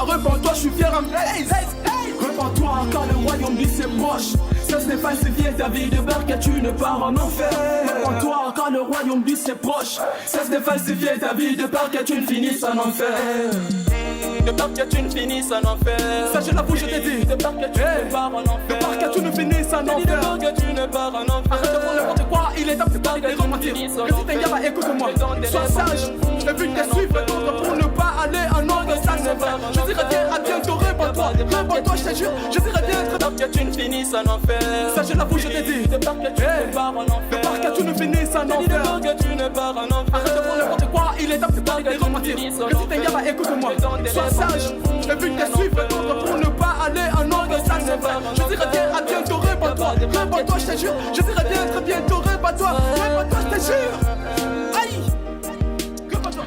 répands-toi, je suis fier à Blaze. Répands-toi car le royaume dit c'est proche. Cesse de falsifier ta vie de beurre que tu ne pars en enfer. Répands-toi car le royaume dit c'est proche. Cesse de falsifier ta vie de peur que tu ne finisses en enfer. De peur que tu ne finisses en enfer. Ça je l'avoue, je t'ai dit. De peur que tu ne pars en enfer. De peur que tu ne finisses en enfer. De peur que tu ne pars en enfer. Arrête de faire n'importe quoi, il est temps de parler de rementir. Que si t'es gars, écoute-moi, sois sage. Je veux te suivre pour ne pas aller en enfer. Ça c'est vrai. Je dirais bien à bientôt, répands-toi. Répands-toi, je te jure. Je dirais bien de peur que tu ne finisses en enfer. Ça je l'avoue, je t'ai dit. De peur que tu ne pars en enfer. De peur que tu ne finisses en enfer. De peur que tu ne pars en enfer. Arrête de faire n'importe quoi, il est temps de parler de rementir. Que si t'es gars, écoute-moi, sois sage. Je veux te suivre pour ne pas aller en enfer. Ça c'est vrai. Je dirais bien à bientôt, répands-toi. Répands-toi, je te jure. Je dirais bien très bientôt, répands-toi. Répands-toi, je te jure. Aïe.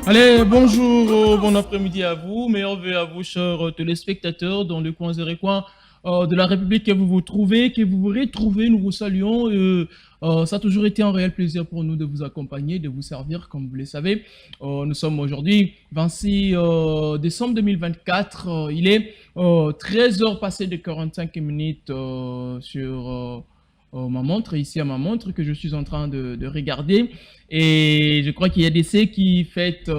Allez, bonjour, bon après-midi à vous, meilleurs vœux à vous, chers téléspectateurs, dans le coin et coin de la République que vous vous trouvez, que vous vous retrouvez, nous vous saluons. Ça a toujours été un réel plaisir pour nous de vous accompagner, de vous servir, comme vous le savez. Nous sommes aujourd'hui 26 décembre 2024, il est 13h passé de 45 minutes sur ma montre, ici à ma montre, que je suis en train de regarder. Et je crois qu'il y a des C qui fêtent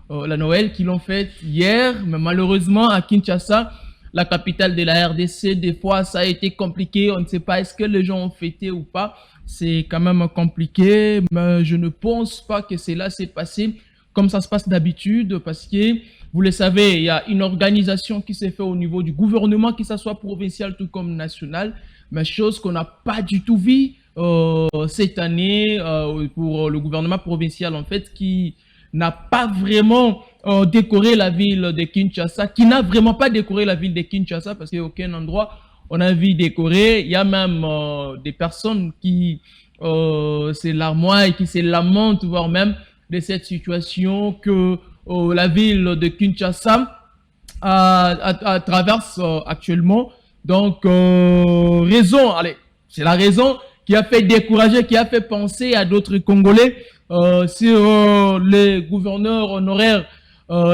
la Noël, qui l'ont faite hier, mais malheureusement à Kinshasa, la capitale de la RDC, des fois ça a été compliqué, on ne sait pas est-ce que les gens ont fêté ou pas, c'est quand même compliqué, mais je ne pense pas que cela s'est passé comme ça se passe d'habitude, parce que vous le savez, il y a une organisation qui s'est faite au niveau du gouvernement, que ce soit provincial tout comme national, mais chose qu'on n'a pas du tout vue cette année pour le gouvernement provincial en fait, qui n'a pas vraiment décoré la ville de Kinshasa, qui n'a vraiment pas décoré la ville de Kinshasa, parce qu'il n'y a aucun endroit on a vu décorer. Il y a même des personnes qui se larmoient et qui se lamentent, voire même de cette situation que la ville de Kinshasa traverse actuellement. Donc, raison, allez, c'est la raison qui a fait décourager, qui a fait penser à d'autres Congolais sur les gouverneurs honoraires,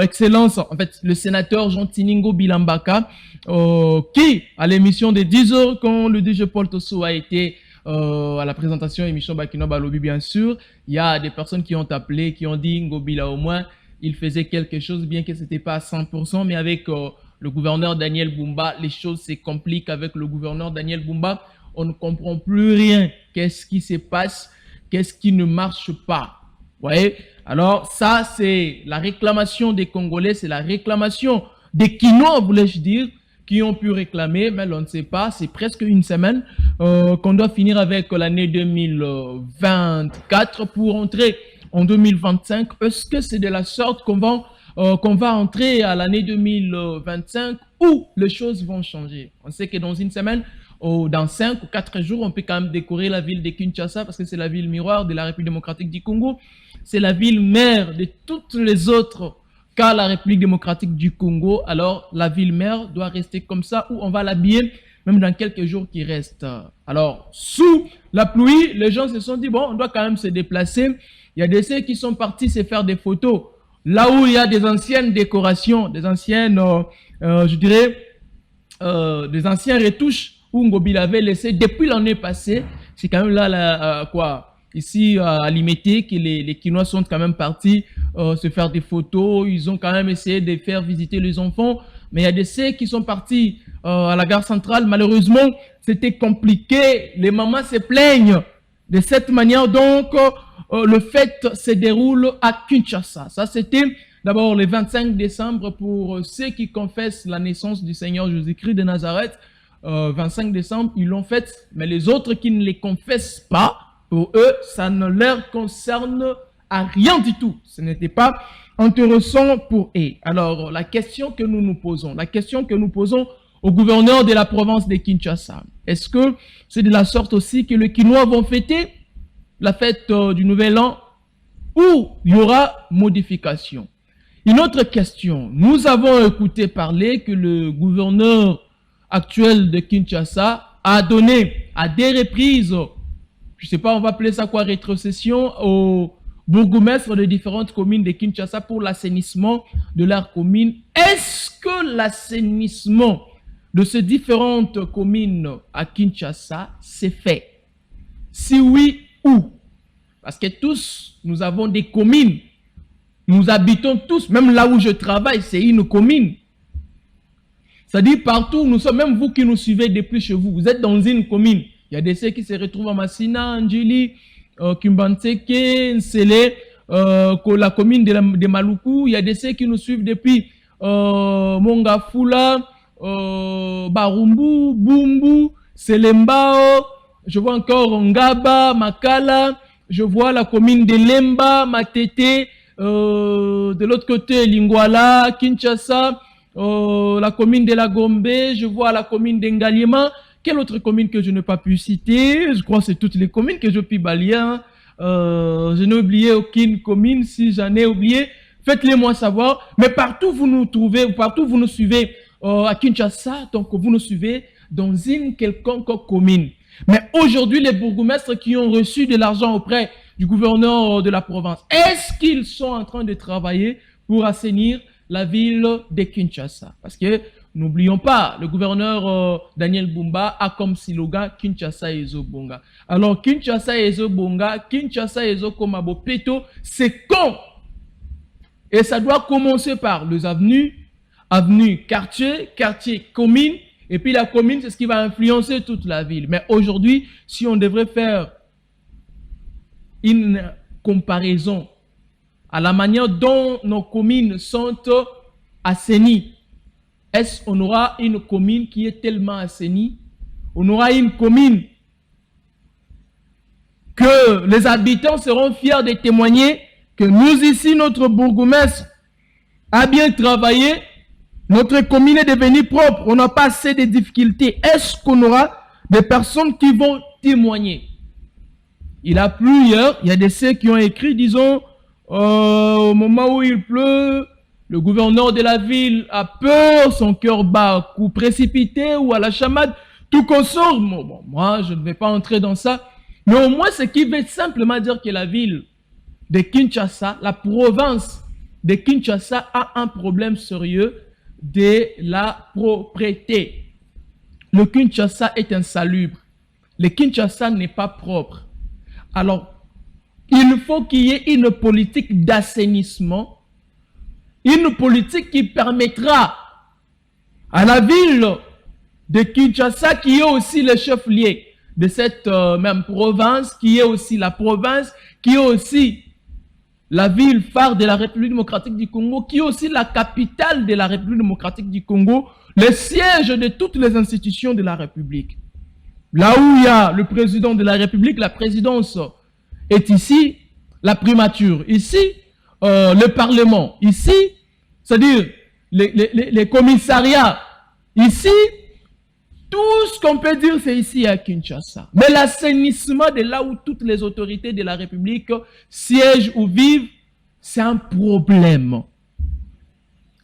Excellence, en fait, le sénateur Jean Tiningo Bilambaka, qui, à l'émission de 10h, quand le DG Paul Tosso a été à la présentation émission Bakino Balobi, bien sûr, il y a des personnes qui ont appelé, qui ont dit Ngobila au moins, il faisait quelque chose, bien que ce n'était pas à 100%, mais avec le gouverneur Daniel Bumba, les choses se compliquent avec le gouverneur Daniel Bumba. On ne comprend plus rien. Qu'est-ce qui se passe? Qu'est-ce qui ne marche pas? Vous voyez? Alors, ça, c'est la réclamation des Congolais, c'est la réclamation des Kinois, voulais-je dire, qui ont pu réclamer, mais on ne sait pas, c'est presque une semaine qu'on doit finir avec l'année 2024 pour entrer en 2025. Est-ce que c'est de la sorte qu'on va entrer à l'année 2025 où les choses vont changer? On sait que dans une semaine, dans 5 ou 4 jours, on peut quand même décorer la ville de Kinshasa parce que c'est la ville miroir de la République démocratique du Congo. C'est la ville mère de toutes les autres qu'à la République démocratique du Congo. Alors, la ville mère doit rester comme ça ou on va l'habiller même dans quelques jours qui restent. Alors, sous la pluie, les gens se sont dit, bon, on doit quand même se déplacer. Il y a des ceux qui sont partis se faire des photos. Là où il y a des anciennes décorations, des anciennes, je dirais, des anciens retouches où Ngobila avait laissé depuis l'année passée. C'est quand même là, ici à Limité, que les Kinois sont quand même partis se faire des photos. Ils ont quand même essayé de faire visiter les enfants. Mais il y a des ceux qui sont partis à la gare centrale. Malheureusement, c'était compliqué. Les mamans se plaignent de cette manière. Donc, le fête se déroule à Kinshasa. Ça, c'était d'abord le 25 décembre pour ceux qui confessent la naissance du Seigneur Jésus-Christ de Nazareth. 25 décembre, ils l'ont fait, mais les autres qui ne les confessent pas, pour eux, ça ne leur concerne à rien du tout. Ce n'était pas intéressant pour eux. Alors, la question que nous nous posons au gouverneur de la province de Kinshasa, est-ce que c'est de la sorte aussi que les Kinois vont fêter la fête du Nouvel An ou il y aura modification? Une autre question, nous avons écouté parler que le gouverneur actuel de Kinshasa a donné à des reprises, je ne sais pas, on va appeler ça quoi, rétrocession bourgmestres de différentes communes de Kinshasa pour l'assainissement de leur commune. Est-ce que l'assainissement de ces différentes communes à Kinshasa s'est fait? Si oui, où? Parce que tous, nous avons des communes. Nous habitons tous, même là où je travaille, c'est une commune. C'est-à-dire partout, nous sommes, même vous qui nous suivez depuis chez vous, vous êtes dans une commune. Il y a des ceux qui se retrouvent à Massina, Ndjili, Kimbanseke, Nsele, la commune de Maluku. Il y a des ceux qui nous suivent depuis Mongafula, Barumbu, Bumbu, Selembao. Je vois encore Ngaba, Makala. Je vois la commune de Lemba, Matete. De l'autre côté, Lingwala, Kinshasa. La commune de la Gombe, je vois la commune d'Engaliema. Quelle autre commune que je n'ai pas pu citer? Je crois que c'est toutes les communes que je peux balayer. Je n'ai oublié aucune commune. Si j'en ai oublié, faites-les moi savoir. Mais partout vous nous trouvez, partout vous nous suivez à Kinshasa, donc vous nous suivez dans une quelconque commune. Mais aujourd'hui, les bourgmestres qui ont reçu de l'argent auprès du gouverneur de la province, est-ce qu'ils sont en train de travailler pour assainir la ville de Kinshasa? Parce que n'oublions pas, le gouverneur Daniel Bumba a comme slogan Kinshasa Ezo Bonga. Alors Kinshasa Ezo Bonga, Kinshasa Ezo Komabo Peto, c'est con. Et ça doit commencer par les avenues, quartier, commune. Et puis la commune, c'est ce qui va influencer toute la ville. Mais aujourd'hui, si on devrait faire une comparaison à la manière dont nos communes sont assainies, est-ce qu'on aura une commune qui est tellement assainie? On aura une commune que les habitants seront fiers de témoigner que nous ici, notre bourgmestre a bien travaillé, notre commune est devenue propre, on n'a pas assez de difficultés. Est-ce qu'on aura des personnes qui vont témoigner? Il a plu hier, il y a des ceux qui ont écrit, disons, au moment où il pleut, le gouverneur de la ville a peur, son cœur bat ou précipité ou à la chamade, tout consort. Bon, moi, je ne vais pas entrer dans ça. Mais au moins, ce qui veut simplement dire que la ville de Kinshasa, la province de Kinshasa a un problème sérieux de la propreté. Le Kinshasa est insalubre. Le Kinshasa n'est pas propre. Alors, il faut qu'il y ait une politique d'assainissement, une politique qui permettra à la ville de Kinshasa, qui est aussi le chef-lieu de cette même province, qui est aussi la province, qui est aussi la ville phare de la République démocratique du Congo, qui est aussi la capitale de la République démocratique du Congo, le siège de toutes les institutions de la République. Là où il y a le président de la République, la présidence est ici, la primature ici, le Parlement ici, c'est-à-dire les commissariats ici, tout ce qu'on peut dire c'est ici à Kinshasa. Mais l'assainissement de là où toutes les autorités de la République siègent ou vivent, c'est un problème.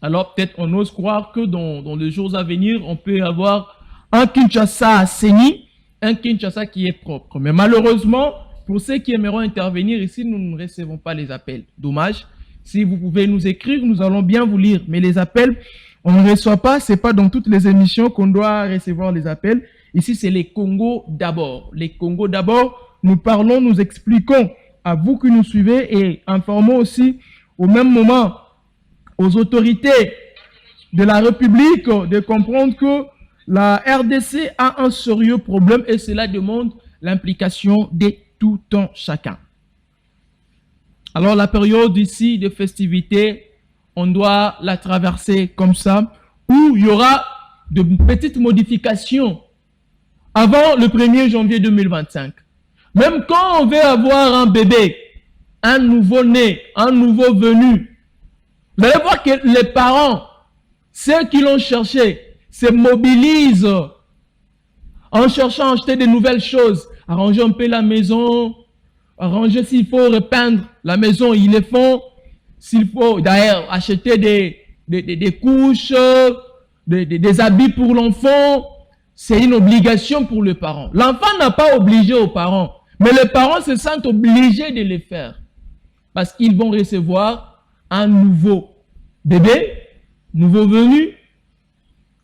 Alors peut-être on ose croire que dans les jours à venir, on peut avoir un Kinshasa assaini, un Kinshasa qui est propre. Mais malheureusement, pour ceux qui aimeront intervenir ici, nous ne recevons pas les appels. Dommage. Si vous pouvez nous écrire, nous allons bien vous lire. Mais les appels, on ne reçoit pas. Ce n'est pas dans toutes les émissions qu'on doit recevoir les appels. Ici, c'est les Congo d'abord. Les Congo d'abord, nous parlons, nous expliquons à vous qui nous suivez et informons aussi au même moment aux autorités de la République de comprendre que la RDC a un sérieux problème et cela demande l'implication de tout un chacun. Alors la période ici de festivités, on doit la traverser comme ça, où il y aura de petites modifications avant le 1er janvier 2025. Même quand on veut avoir un bébé, un nouveau-né, un nouveau venu, vous allez voir que les parents, ceux qui l'ont cherché, se mobilisent en cherchant à acheter de nouvelles choses, arranger un peu la maison, arranger s'il faut repeindre la maison, ils le font. S'il faut d'ailleurs acheter des couches, des habits pour l'enfant, c'est une obligation pour le parent. L'enfant n'a pas obligé aux parents, mais les parents se sentent obligés de le faire. Parce qu'ils vont recevoir un nouveau bébé, nouveau venu.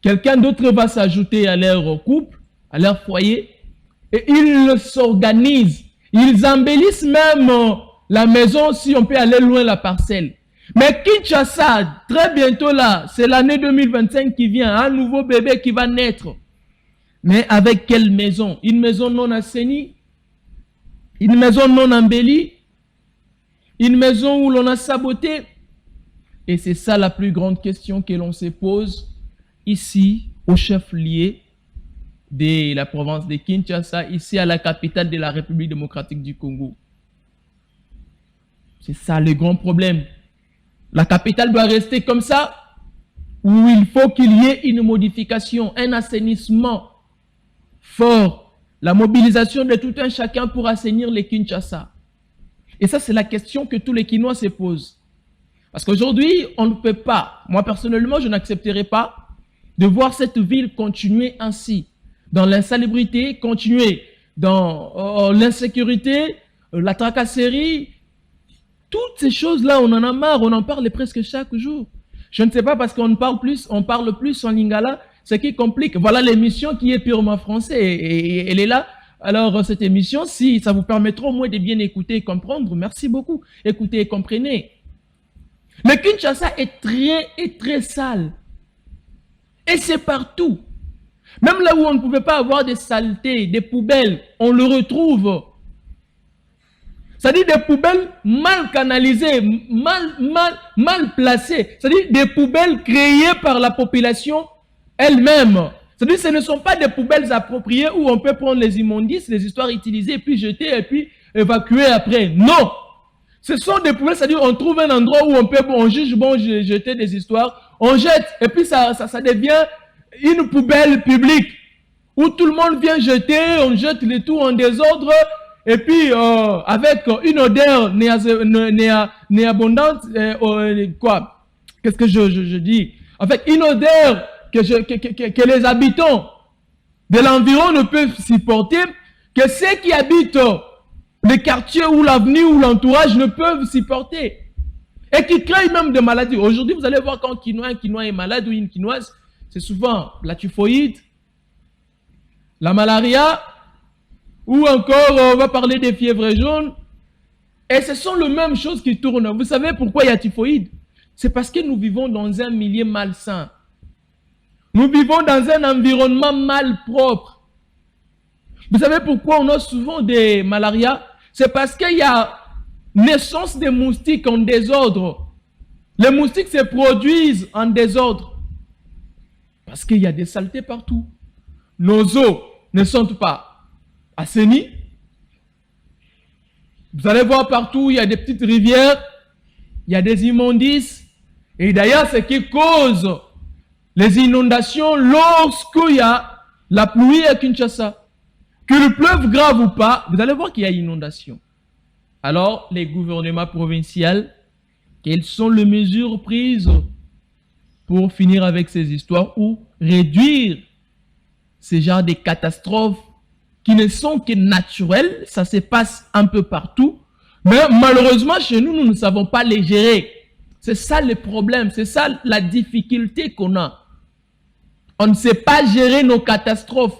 Quelqu'un d'autre va s'ajouter à leur couple, à leur foyer. Et ils s'organisent. Ils embellissent même la maison si on peut aller loin la parcelle. Mais Kinshasa, très bientôt là, c'est l'année 2025 qui vient, un nouveau bébé qui va naître. Mais avec quelle maison? Une maison non assainie? Une maison non embellie? Une maison où l'on a saboté? Et c'est ça la plus grande question que l'on se pose ici, au chef-lieu de la province de Kinshasa, ici à la capitale de la République démocratique du Congo. C'est ça le grand problème. La capitale doit rester comme ça, ou il faut qu'il y ait une modification, un assainissement fort, la mobilisation de tout un chacun pour assainir les Kinshasa. Et ça, c'est la question que tous les Kinois se posent. Parce qu'aujourd'hui, on ne peut pas, moi personnellement, je n'accepterai pas de voir cette ville continuer ainsi, dans l'insalubrité, continuer dans l'insécurité, la tracasserie. Toutes ces choses-là, on en a marre, on en parle presque chaque jour. Je ne sais pas parce qu'on parle plus en lingala, ce qui complique. Voilà l'émission qui est purement français et elle est là. Alors cette émission, si ça vous permettra au moins de bien écouter et comprendre, merci beaucoup. Écoutez et comprenez. Le Kinshasa est très sale. Et c'est partout. Même là où on ne pouvait pas avoir des saletés, des poubelles, on le retrouve. C'est-à-dire des poubelles mal canalisées, mal placées. C'est-à-dire des poubelles créées par la population elle-même. C'est-à-dire que ce ne sont pas des poubelles appropriées où on peut prendre les immondices, les histoires utilisées, et puis jeter, et puis évacuer après. Non! Ce sont des poubelles, c'est-à-dire on trouve un endroit où on juge bon jeter des histoires, on jette, et puis ça devient une poubelle publique où tout le monde vient jeter, on jette les tout en désordre, et puis avec une odeur néabondante, quoi? Qu'est-ce que je dis? En fait, une odeur que les habitants de l'environ ne peuvent supporter, que ceux qui habitent les quartiers ou l'avenue ou l'entourage ne peuvent supporter. Et qui créent même des maladies. Aujourd'hui, vous allez voir quand un Quinois est malade ou une Quinoise, c'est souvent la typhoïde, la malaria, ou encore on va parler des fièvres jaunes. Et ce sont les mêmes choses qui tournent. Vous savez pourquoi il y a typhoïde? C'est parce que nous vivons dans un milieu malsain. Nous vivons dans un environnement malpropre. Vous savez pourquoi on a souvent des malarias? C'est parce qu'il y a naissance des moustiques en désordre. Les moustiques se produisent en désordre. Parce qu'il y a des saletés partout. Nos eaux ne sont pas assainies. Vous allez voir partout, il y a des petites rivières, il y a des immondices. Et d'ailleurs, ce qui cause les inondations lorsqu'il y a la pluie à Kinshasa. Qu'il pleuve grave ou pas, vous allez voir qu'il y a inondation. Alors, les gouvernements provinciaux, quelles sont les mesures prises pour finir avec ces histoires ou réduire ce genre de catastrophes qui ne sont que naturelles, ça se passe un peu partout, mais malheureusement chez nous, nous ne savons pas les gérer. C'est ça le problème, c'est ça la difficulté qu'on a. On ne sait pas gérer nos catastrophes.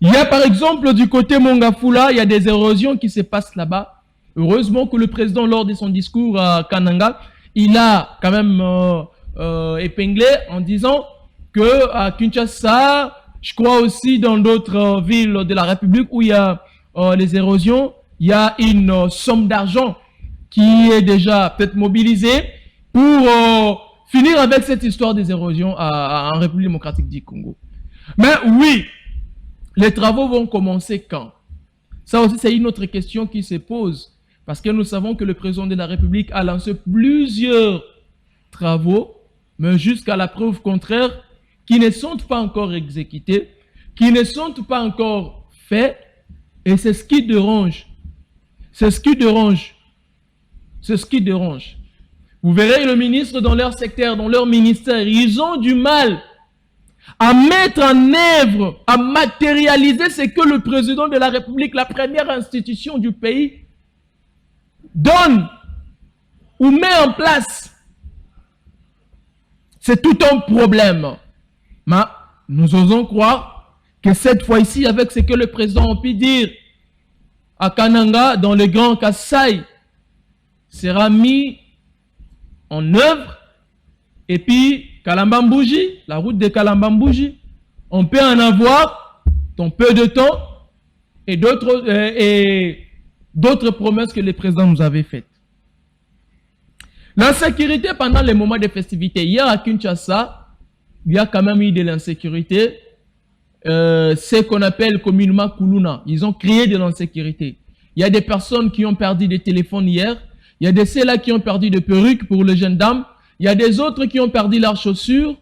Il y a par exemple du côté Mongafula, il y a des érosions qui se passent là-bas. Heureusement que le président, lors de son discours à Kananga, il a quand même épinglé en disant que à Kinshasa, je crois aussi dans d'autres villes de la République où il y a les érosions, il y a une somme d'argent qui est déjà peut-être mobilisée pour finir avec cette histoire des érosions en République démocratique du Congo. Mais oui, les travaux vont commencer quand? Ça aussi, c'est une autre question qui se pose. Parce que nous savons que le président de la République a lancé plusieurs travaux, mais jusqu'à la preuve contraire, qui ne sont pas encore exécutés, qui ne sont pas encore faits, et c'est ce qui dérange. C'est ce qui dérange. C'est ce qui dérange. Vous verrez le ministre dans leur secteur, dans leur ministère, ils ont du mal à mettre en œuvre, à matérialiser ce que le président de la République, la première institution du pays, donne ou met en place. C'est tout un problème. Mais nous osons croire que cette fois-ci, avec ce que le président a pu dire à Kananga, dans le Grand Kasaï, sera mis en œuvre. Et puis, Kalambambouji, la route de Kalambambouji, on peut en avoir dans peu de temps et d'autres promesses que le président nous avait faites. L'insécurité pendant les moments de festivités. Hier à Kinshasa, il y a quand même eu de l'insécurité. Ce qu'on appelle communément Kuluna. Ils ont créé de l'insécurité. Il y a des personnes qui ont perdu des téléphones hier. Il y a des ceux-là qui ont perdu des perruques pour les jeunes dames. Il y a des autres qui ont perdu leurs chaussures.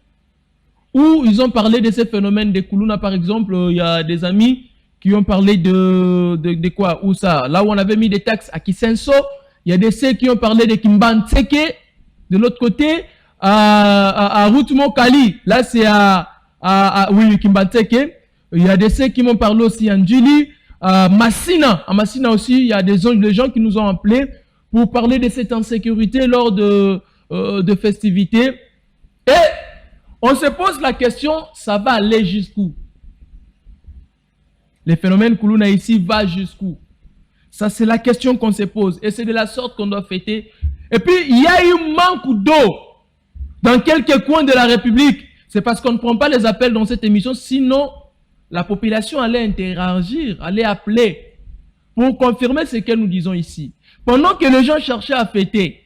Ou ils ont parlé de ces phénomènes de Kuluna, par exemple. Il y a des amis qui ont parlé de quoi? Où ça? Là où on avait mis des taxes à Kisenso. Il y a des ceux qui ont parlé de Kimbantseke. De l'autre côté, à Routumokali. Là, c'est oui, Kimbantseke. Il y a des ceux qui m'ont parlé aussi en Djili. À Massina aussi, il y a des gens qui nous ont appelés pour parler de cette insécurité lors de festivités. Et on se pose la question, ça va aller jusqu'où? Le phénomène Kuluna ici va jusqu'où? Ça, c'est la question qu'on se pose. Et c'est de la sorte qu'on doit fêter. Et puis, il y a eu manque d'eau dans quelques coins de la République. C'est parce qu'on ne prend pas les appels dans cette émission. Sinon, la population allait interagir, allait appeler pour confirmer ce que nous disons ici. Pendant que les gens cherchaient à fêter,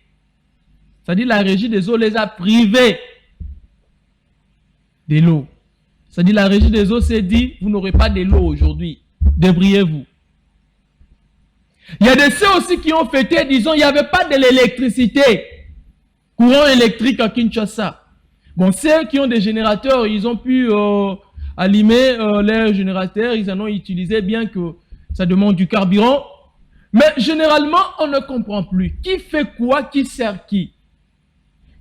c'est-à-dire la régie des eaux les a privés de l'eau. C'est-à-dire la régie des eaux s'est dit, vous n'aurez pas de l'eau aujourd'hui, débrouillez-vous. Il y a des ceux aussi qui ont fêté, disons, il n'y avait pas de l'électricité, courant électrique à Kinshasa. Bon, ceux qui ont des générateurs, ils ont pu allumer leurs générateurs, ils en ont utilisé, bien que ça demande du carburant. Mais généralement, on ne comprend plus. Qui fait quoi, qui sert qui?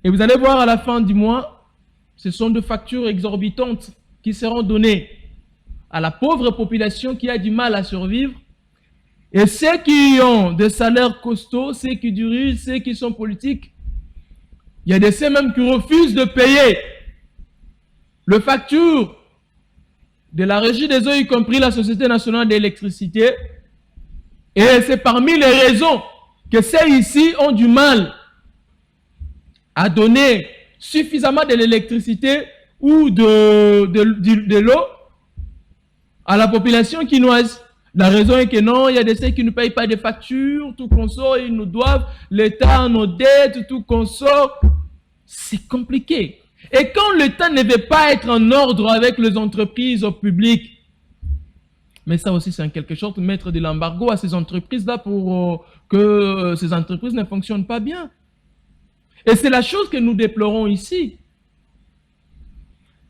Et vous allez voir à la fin du mois, ce sont des factures exorbitantes qui seront données à la pauvre population qui a du mal à survivre. Et ceux qui ont des salaires costauds, ceux qui dirigent, ceux qui sont politiques, il y a des ceux même qui refusent de payer le facture de la régie des eaux, y compris la Société nationale d'électricité. Et c'est parmi les raisons que ceux ici ont du mal à donner suffisamment de l'électricité ou de l'eau à la population quinoise. La raison est que non, il y a des ceux qui ne payent pas de factures, tout qu'on sort, ils nous doivent, l'État, nos dettes, tout qu'on sort. C'est compliqué. Et quand l'État ne veut pas être en ordre avec les entreprises publiques, mais ça aussi c'est en quelque sorte mettre de l'embargo à ces entreprises-là pour que ces entreprises ne fonctionnent pas bien. Et c'est la chose que nous déplorons ici.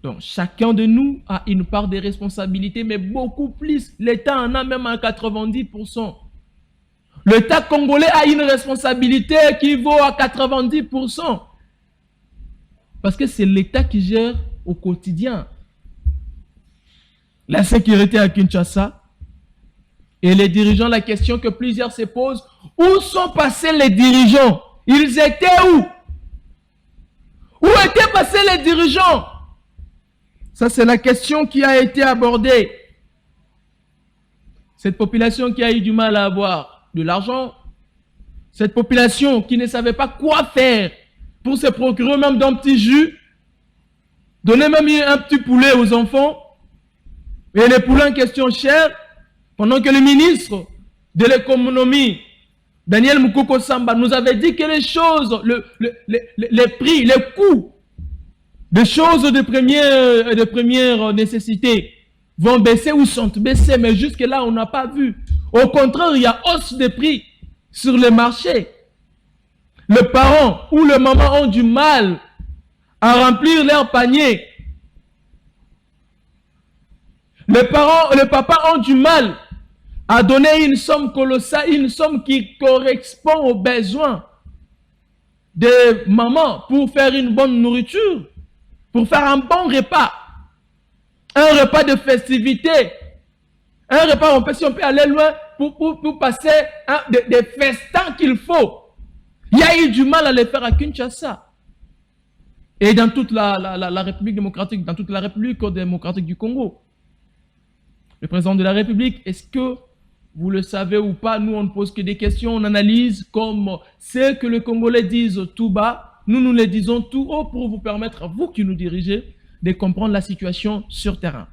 Donc, chacun de nous a une part de responsabilité, mais beaucoup plus. L'État en a même à 90%. L'État congolais a une responsabilité qui vaut à 90%. Parce que c'est l'État qui gère au quotidien la sécurité à Kinshasa. Et les dirigeants, la question que plusieurs se posent, où sont passés les dirigeants? Ils étaient où? Où étaient passés les dirigeants? Ça, c'est la question qui a été abordée. Cette population qui a eu du mal à avoir de l'argent, cette population qui ne savait pas quoi faire pour se procurer même d'un petit jus, donner même un petit poulet aux enfants, et les poulets en question chers, pendant que le ministre de l'économie, Daniel Moukoko Samba, nous avait dit que les choses, les prix, les coûts, des choses de première nécessité vont baisser ou sont baissés, mais jusque-là, on n'a pas vu. Au contraire, il y a hausse des prix sur les marchés. Les parents ou les mamans ont du mal à remplir leur panier. Les papas ont du mal à donner une somme colossale, une somme qui correspond aux besoins des mamans pour faire une bonne nourriture. Pour faire un bon repas, un repas de festivité, un repas, si on peut aller loin, pour passer des festins qu'il faut. Il y a eu du mal à les faire à Kinshasa. Et dans toute la République démocratique, dans toute la République démocratique du Congo. Le président de la République, est-ce que vous le savez ou pas, nous on ne pose que des questions, on analyse comme ce que les Congolais disent tout bas, nous les disons tout haut pour vous permettre, à vous qui nous dirigez, de comprendre la situation sur terrain.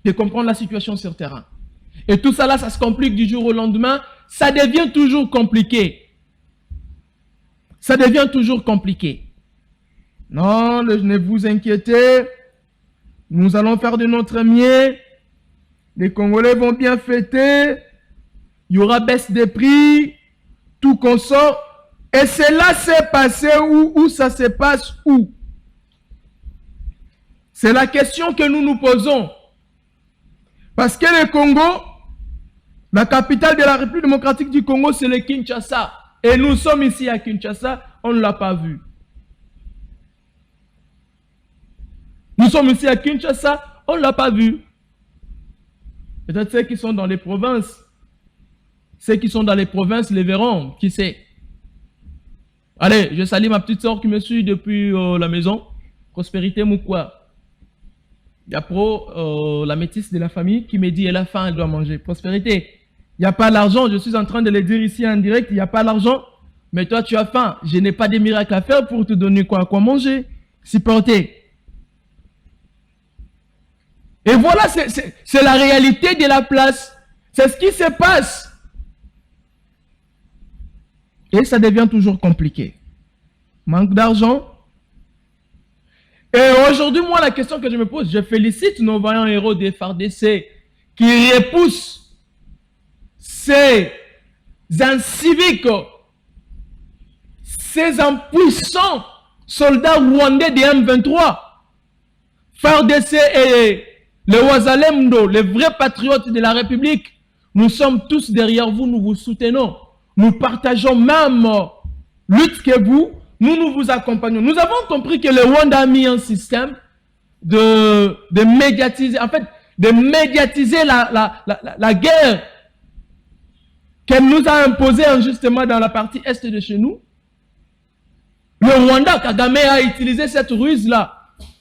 De comprendre la situation sur terrain. Et tout ça là, ça se complique du jour au lendemain, ça devient toujours compliqué. Ça devient toujours compliqué. Non, ne vous inquiétez, nous allons faire de notre mieux. Les Congolais vont bien fêter. Il y aura baisse des prix. Tout consort. Et cela s'est passé où ça se passe où? C'est la question que nous nous posons. Parce que le Congo, la capitale de la République démocratique du Congo, c'est le Kinshasa. Et nous sommes ici à Kinshasa, on ne l'a pas vu. Nous sommes ici à Kinshasa, on ne l'a pas vu. Peut-être ceux qui sont dans les provinces. Ceux qui sont dans les provinces les verront, qui sait. Allez, je salue ma petite soeur qui me suit depuis la maison. Prospérité Moukwa. Il y a la métisse de la famille qui me dit elle a faim, elle doit manger. Prospérité. Il n'y a pas l'argent, je suis en train de le dire ici en direct, il n'y a pas l'argent. Mais toi tu as faim, je n'ai pas de miracle à faire pour te donner quoi manger. Supporter. Et voilà, c'est la réalité de la place. C'est ce qui se passe. Et ça devient toujours compliqué. Manque d'argent. Et aujourd'hui, moi, la question que je me pose, je félicite nos vaillants héros des FARDC qui repoussent ces inciviques, ces impuissants soldats rwandais des M23. FARDC et les Ouazalemdo, les vrais patriotes de la République, nous sommes tous derrière vous, nous vous soutenons. Nous partageons même lutte que vous, nous vous accompagnons. Nous avons compris que le Rwanda a mis un système de médiatiser, en fait, de médiatiser la guerre qu'elle nous a imposée injustement dans la partie est de chez nous. Le Rwanda, Kagame a utilisé cette ruse-là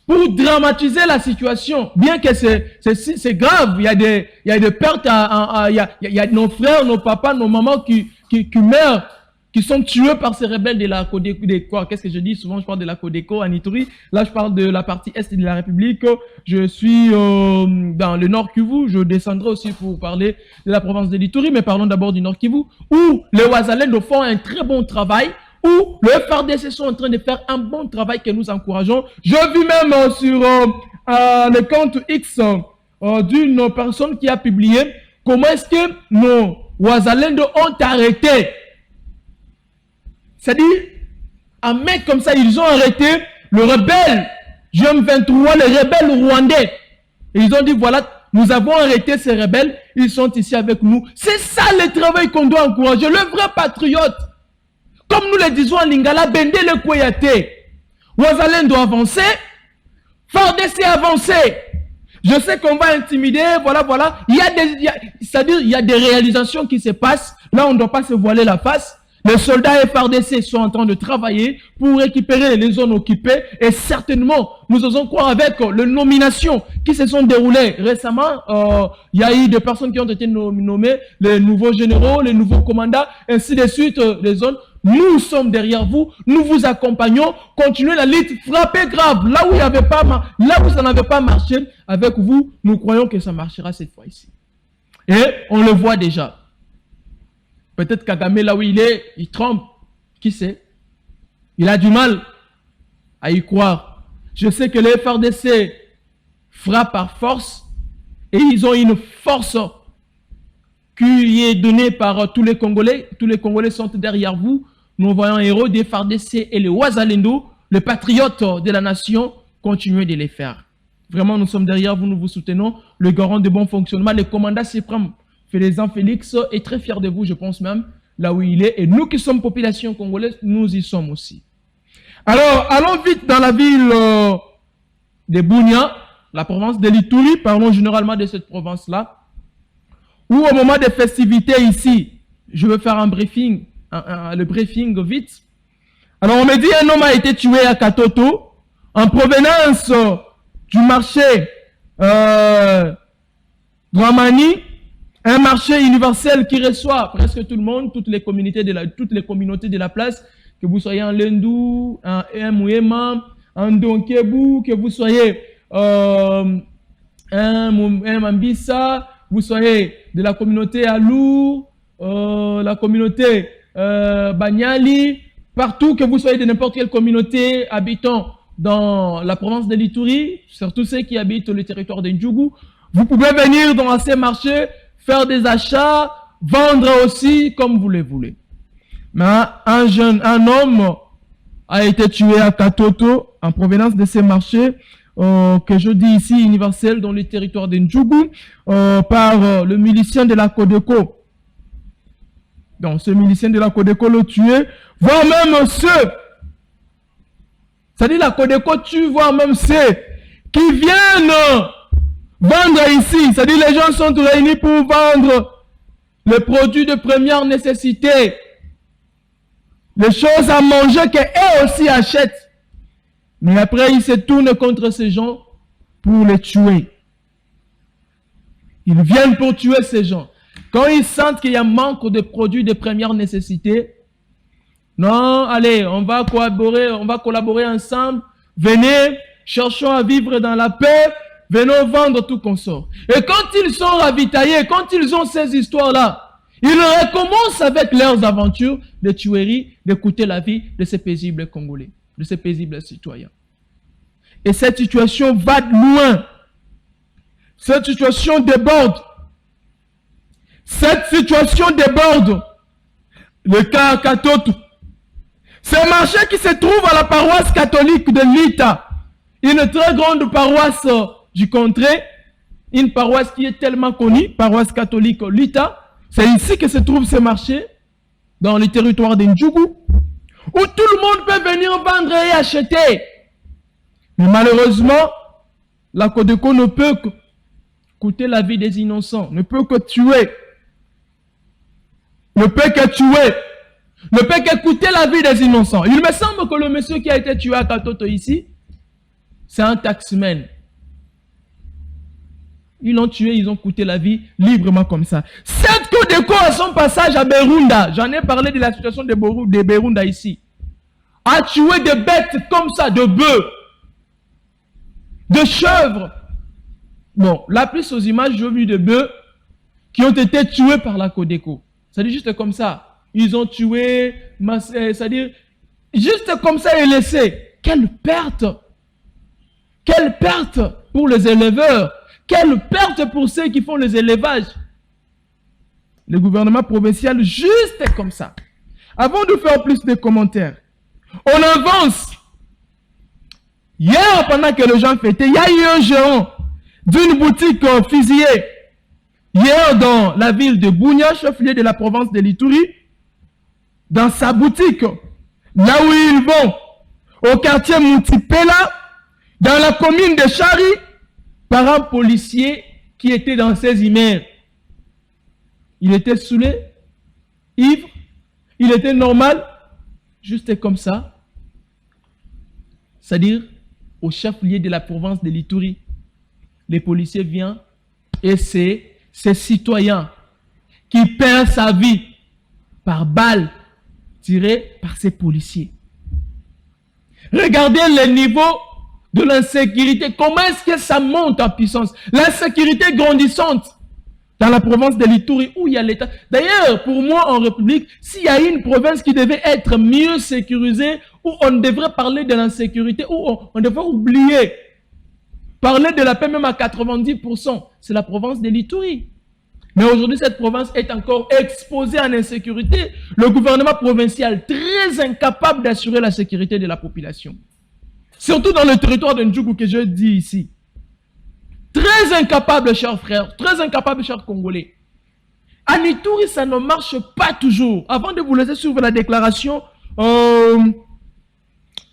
pour dramatiser la situation, bien que c'est grave, il y a des pertes, il y a nos frères, nos papas, nos mamans qui meurent, qui sont tués par ces rebelles de la Codeco. Qu'est-ce que je dis? Souvent, je parle de la Codeco en Ituri. Là, je parle de la partie est de la République. Je suis dans le Nord Kivu. Je descendrai aussi pour parler de la province de l'Ituri, mais parlons d'abord du Nord Kivu, où les Ouazalendo font un très bon travail, où le FARDC sont en train de faire un bon travail que nous encourageons. Je vis même sur le compte X d'une personne qui a publié comment est-ce que nos Ouazalendo ont arrêté. C'est-à-dire, un mec comme ça, ils ont arrêté le rebelle GM23, les rebelles rwandais. Et ils ont dit, voilà, nous avons arrêté ces rebelles, ils sont ici avec nous. C'est ça le travail qu'on doit encourager, le vrai patriote. Comme nous le disons en Lingala, Bende le Kouéate. Ouazalendo doit avancer, FARDC avancer. Je sais qu'on va intimider, voilà. C'est-à-dire, il y a des réalisations qui se passent. Là, on ne doit pas se voiler la face. Les soldats FARDC sont en train de travailler pour récupérer les zones occupées et certainement, nous osons croire avec les nominations qui se sont déroulées récemment, il y a eu des personnes qui ont été nommées, les nouveaux généraux, les nouveaux commandants, ainsi de suite, les zones. Nous sommes derrière vous, nous vous accompagnons, continuez la lutte, frappez grave, là où ça n'avait pas marché, avec vous, nous croyons que ça marchera cette fois-ci. Et on le voit déjà. Peut-être Kagame, là où il est, il tremble. Qui sait? Il a du mal à y croire. Je sais que les FARDC frappent par force et ils ont une force qui est donnée par tous les Congolais. Tous les Congolais sont derrière vous. Nous voyons héros des FARDC et les Ouazalendo, les patriotes de la nation, continuez de les faire. Vraiment, nous sommes derrière vous, nous vous soutenons. Le garant de bon fonctionnement, le commandant suprême Félix est très fier de vous, je pense même, là où il est. Et nous qui sommes population congolaise, nous y sommes aussi. Alors, allons vite dans la ville de Bunia, la province de l'Ituri, parlons généralement de cette province-là, où au moment des festivités ici, je veux faire un briefing, le briefing vite. Alors on me dit un homme a été tué à Katoto en provenance du marché Dramani, un marché universel qui reçoit presque tout le monde, toutes les communautés de la place, que vous soyez en Lendou, en Mouema, en Donkebu, que vous soyez un Mambissa, vous soyez de la communauté Alou, la communauté Banyali, partout que vous soyez de n'importe quelle communauté habitant dans la province de l'Ituri, surtout ceux qui habitent le territoire de Ndjougou, vous pouvez venir dans ces marchés, faire des achats, vendre aussi comme vous le voulez. Mais un homme a été tué à Katoto en provenance de ces marchés, que je dis ici universel dans le territoire de Ndjougou, par le milicien de la Codeco. Donc ce milicien de la Codeco l'a tué, voire même ceux, c'est-à-dire la Codeco tue, voire même ceux qui viennent vendre ici, c'est-à-dire les gens sont réunis pour vendre les produits de première nécessité, les choses à manger qu'eux aussi achètent. Mais après, ils se tournent contre ces gens pour les tuer. Ils viennent pour tuer ces gens. Quand ils sentent qu'il y a manque de produits de première nécessité, non, allez, on va collaborer ensemble, venez, cherchons à vivre dans la paix, venons vendre tout qu'on sort. Et quand ils sont ravitaillés, quand ils ont ces histoires-là, ils recommencent avec leurs aventures de tuerie, de coûter la vie de ces paisibles Congolais, de ces paisibles citoyens. Et cette situation va loin. Cette situation déborde. Cette situation déborde. Le cas à Katoto. C'est un marché qui se trouve à la paroisse catholique de Lita. Une très grande paroisse du contrée. Une paroisse qui est tellement connue, paroisse catholique Lita. C'est ici que se trouve ce marché, dans le territoire de Ndjougou, où tout le monde peut venir vendre et acheter. Mais malheureusement, la Codeco ne peut que coûter la vie des innocents, ne peut que tuer, ne peut que coûter la vie des innocents. Il me semble que le monsieur qui a été tué à Katoto ici, c'est un taximan. Ils l'ont tué, ils ont coûté la vie librement comme ça. Cette Codeco à son passage à Berunda, j'en ai parlé de la situation de Berunda ici, a tué des bêtes comme ça, de bœufs, de chèvres. Bon, là plus aux images, j'ai vu des bœufs qui ont été tués par la Codeco. C'est-à-dire juste comme ça. Ils ont tué, c'est-à-dire juste comme ça et laissé. Quelle perte! Quelle perte pour les éleveurs! Quelle perte pour ceux qui font les élevages! Le gouvernement provincial, juste comme ça. Avant de faire plus de commentaires, on avance. Hier, pendant que les gens fêtaient, il y a eu un gérant d'une boutique fusillée. Hier, dans la ville de Bunia, chef-lieu de la province de l'Ituri, dans sa boutique, là où ils vont, au quartier Moutipela, dans la commune de Chari, par un policier qui était dans ses immeubles. Il était saoulé, ivre, il était normal, juste comme ça. C'est-à-dire, au chef-lieu de la province de l'Ituri, les policiers viennent et c'est ces citoyens qui perdent sa vie par balle tirée par ces policiers. Regardez le niveau de l'insécurité. Comment est-ce que ça monte en puissance? L'insécurité grandissante dans la province de l'Ituri où il y a l'État. D'ailleurs, pour moi, en République, s'il y a une province qui devait être mieux sécurisée, où on devrait parler de l'insécurité, où on devrait oublier, parler de la paix même à 90%, c'est la province de l'Ituri. Mais aujourd'hui, cette province est encore exposée en insécurité. Le gouvernement provincial, très incapable d'assurer la sécurité de la population. Surtout dans le territoire de Ndjougou que je dis ici. Très incapable, chers frères, très incapable, chers Congolais. À Ituri, ça ne marche pas toujours. Avant de vous laisser suivre la déclaration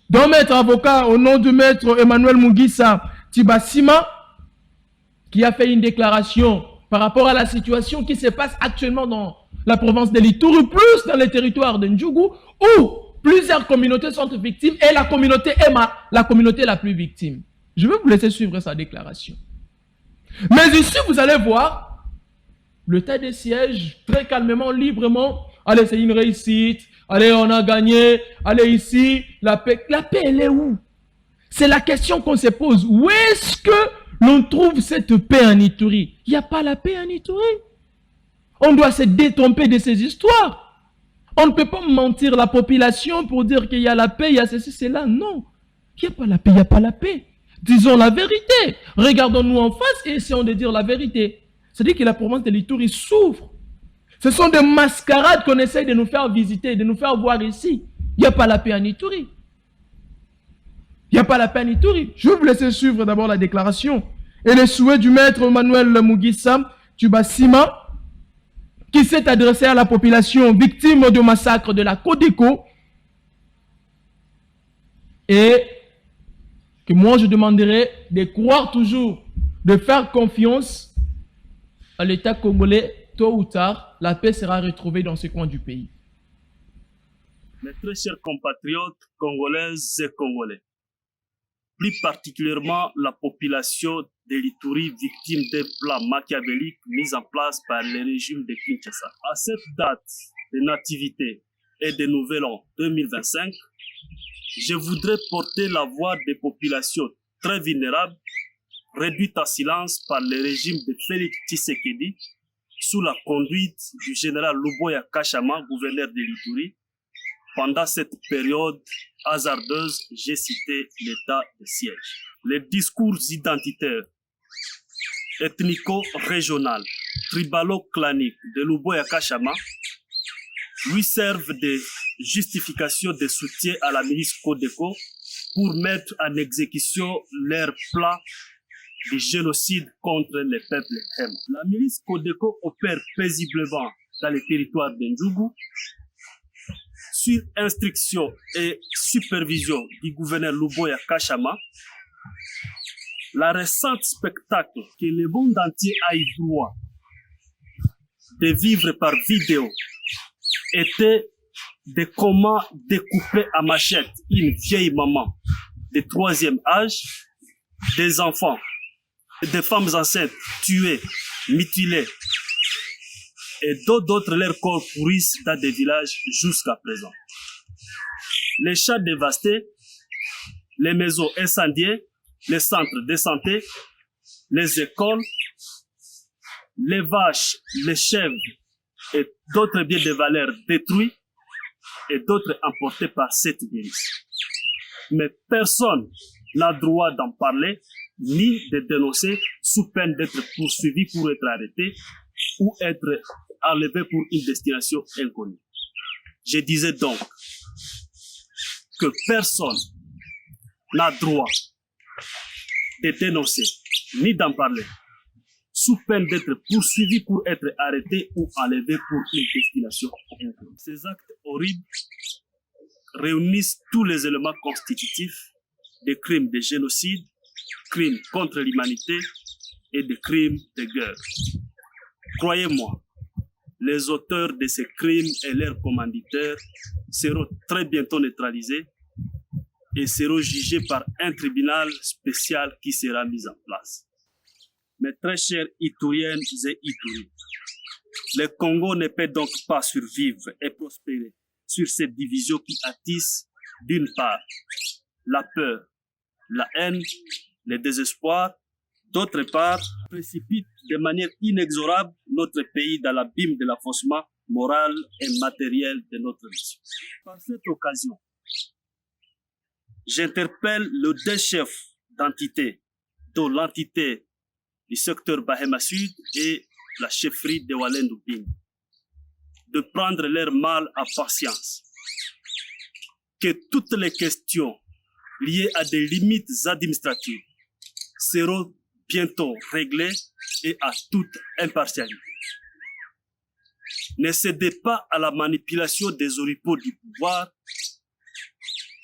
d'un maître avocat au nom du maître Emmanuel Mugisa Tibasima, qui a fait une déclaration par rapport à la situation qui se passe actuellement la province de l'Ituri, plus dans les territoires de Ndjougou, où plusieurs communautés sont victimes et la communauté est la communauté la plus victime. Je vais vous laisser suivre sa déclaration. Mais ici, vous allez voir le tas de sièges, très calmement, librement. Allez, c'est une réussite. Allez, on a gagné. Allez, ici, la paix. La paix, elle est où? C'est la question qu'on se pose. Où est-ce que l'on trouve cette paix en Ituri? Il n'y a pas la paix en Ituri. On doit se détromper de ces histoires. On ne peut pas mentir la population pour dire qu'il y a la paix, il y a ceci, cela. Non. Il n'y a pas la paix, il n'y a pas la paix. Disons la vérité. Regardons-nous en face et essayons de dire la vérité. C'est-à-dire que la province de l'Ituri souffre. Ce sont des mascarades qu'on essaie de nous faire visiter, de nous faire voir ici. Il n'y a pas la paix en Ituri. Il n'y a pas la paix en Ituri. Je vais vous laisser suivre d'abord la déclaration et les souhaits du maître Manuel Mugisa Tubasima, qui s'est adressé à la population victime du massacre de la Codeco, et que moi je demanderai de croire toujours, de faire confiance à l'État congolais. Tôt ou tard, la paix sera retrouvée dans ce coin du pays. Mes très chers compatriotes congolaises et congolais, plus particulièrement la population de l'Ituri victime des plans machiavéliques mis en place par le régime de Kinshasa. À cette date de nativité et de nouvel an 2025, je voudrais porter la voix des populations très vulnérables, réduites à silence par le régime de Félix Tshisekedi, sous la conduite du général Luboya Kachama, gouverneur de l'Ituri. Pendant cette période hasardeuse, j'ai cité l'état de siège. Les discours identitaires, ethnico-régional, tribalo-clanique de Luboya Kachama lui servent de justification de soutien à la milice Codeco pour mettre en exécution leur plan de génocide contre les peuples Hema. La milice Codeco opère paisiblement dans les territoires d'Ndjougou sur instruction et supervision du gouverneur Luboya Kachama. La récente spectacle que le monde entier a eu droit de vivre par vidéo était de comment découper à machette une vieille maman de 3e âge, des enfants, des femmes enceintes tuées, mutilées, et d'autres leurs corps pourrissent dans des villages jusqu'à présent. Les champs dévastés, les maisons incendiées, les centres de santé, les écoles, les vaches, les chèvres et d'autres biens de valeur détruits et d'autres emportés par cette milice. Mais personne n'a droit d'en parler ni de dénoncer sous peine d'être poursuivi pour être arrêté ou être enlevé pour une destination inconnue. Je disais donc que personne n'a droit de dénoncer ni d'en parler sous peine d'être poursuivi pour être arrêté ou enlevé pour une destination inconnue. Ces actes horribles réunissent tous les éléments constitutifs des crimes de génocide, crimes contre l'humanité et des crimes de guerre. Croyez-moi, les auteurs de ces crimes et leurs commanditaires seront très bientôt neutralisés et seront jugés par un tribunal spécial qui sera mis en place. Mes très chers Ituriennes et Ituri, le Congo ne peut donc pas survivre et prospérer sur cette division qui attise d'une part la peur, la haine, le désespoir, d'autre part précipite de manière inexorable notre pays dans l'abîme de l'affaussement moral et matériel de notre nation. Par cette occasion, j'interpelle le deux chefs d'entités, dont l'entité du secteur Bahema Sud et la chefferie de Walendu-Bing, de prendre leur mal à patience, que toutes les questions liées à des limites administratives seront bientôt réglées et à toute impartialité. Ne cédez pas à la manipulation des oripeaux du pouvoir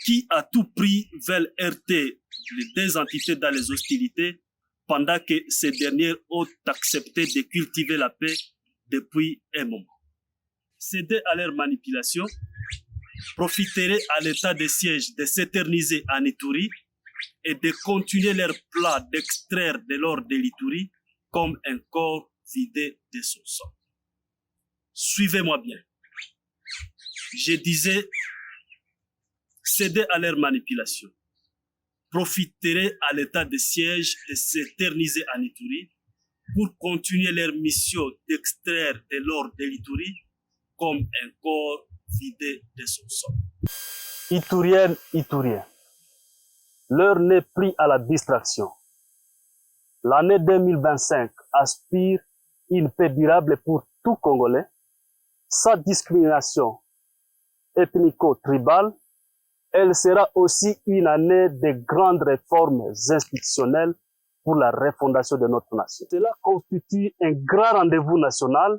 qui à tout prix veulent heurter les deux entités dans les hostilités pendant que ces dernières ont accepté de cultiver la paix depuis un moment. céder à leur manipulation, profiteraient à l'état de siège de s'éterniser en Ituri et de continuer leur plan d'extraire de l'or de l'Ituri comme un corps vidé de son sang. Suivez-moi bien. Je disais, céder à leur manipulation, profiteraient à l'état de siège de s'éterniser en Ituri pour continuer leur mission d'extraire de l'or de l'Ituri comme un corps vidé de son sang. Iturienne, Iturien, l'heure n'est plus à la distraction. L'année 2025 aspire une paix durable pour tout Congolais, sans discrimination ethnico-tribale. Elle sera aussi une année de grandes réformes institutionnelles pour la refondation de notre nation. Cela constitue un grand rendez-vous national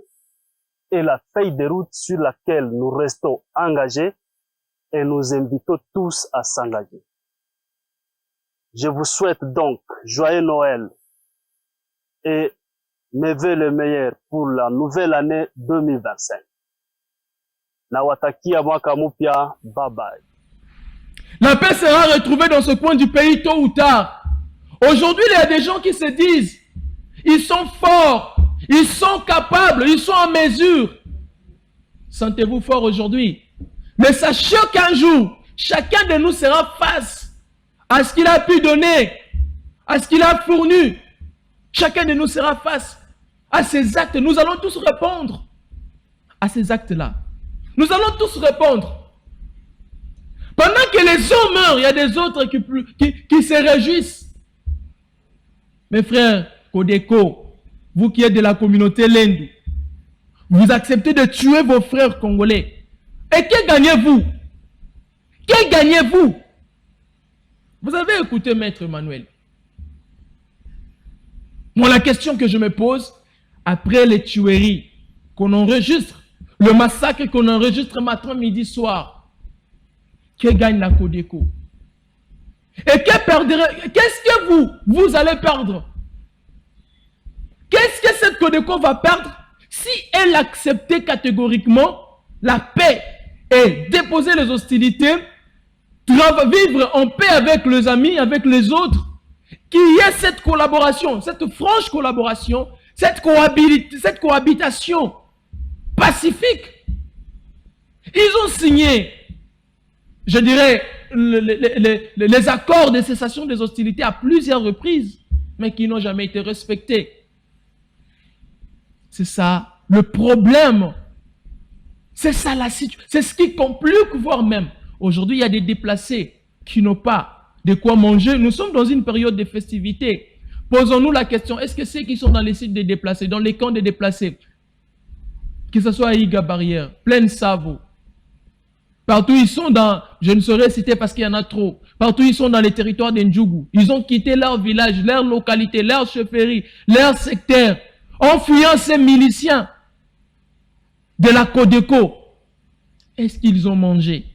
et la feuille de route sur laquelle nous restons engagés et nous invitons tous à s'engager. Je vous souhaite donc joyeux Noël et mes vœux le meilleur pour la nouvelle année 2025. Nawatakia mwaka mpya, bye bye. La paix sera retrouvée dans ce coin du pays tôt ou tard. Aujourd'hui, il y a des gens qui se disent, ils sont forts, ils sont capables, ils sont en mesure. Sentez-vous fort aujourd'hui. Mais sachez qu'un jour, chacun de nous sera face à ce qu'il a pu donner, à ce qu'il a fourni. Chacun de nous sera face à ces actes. Nous allons tous répondre à ces actes-là. Nous allons tous répondre. Pendant que les uns meurent, il y a des autres qui se réjouissent. Mes frères, Kodeko, vous qui êtes de la communauté Lendu, vous acceptez de tuer vos frères congolais. Et que gagnez-vous? Que gagnez-vous? Vous avez écouté Maître Emmanuel. Moi, la question que je me pose, après les tueries qu'on enregistre, le massacre qu'on enregistre matin, midi, soir, que gagne la Kodeko? Et qu'est-ce que vous allez perdre? Qu'est-ce que cette Kodeko va perdre si elle acceptait catégoriquement la paix et déposer les hostilités, vivre en paix avec les amis, avec les autres, qu'il y ait cette collaboration, cette franche collaboration, cette cohabitation pacifique. Ils ont signé, je dirais, les accords de cessation des hostilités à plusieurs reprises, mais qui n'ont jamais été respectés. C'est ça le problème. C'est ça la situation. C'est ce qui complique, voire même. Aujourd'hui, il y a des déplacés qui n'ont pas de quoi manger. Nous sommes dans une période de festivités. Posons-nous la question, est-ce que ceux qui sont dans les sites des déplacés, dans les camps des déplacés, que ce soit à Iga Barrière, Plaine Savo, partout ils sont dans, je ne saurais citer parce qu'il y en a trop, partout ils sont dans les territoires d'Ndjougou, ils ont quitté leur village, leur localité, leur chefferie, leur secteur, en fuyant ces miliciens de la Kodeko. Est-ce qu'ils ont mangé?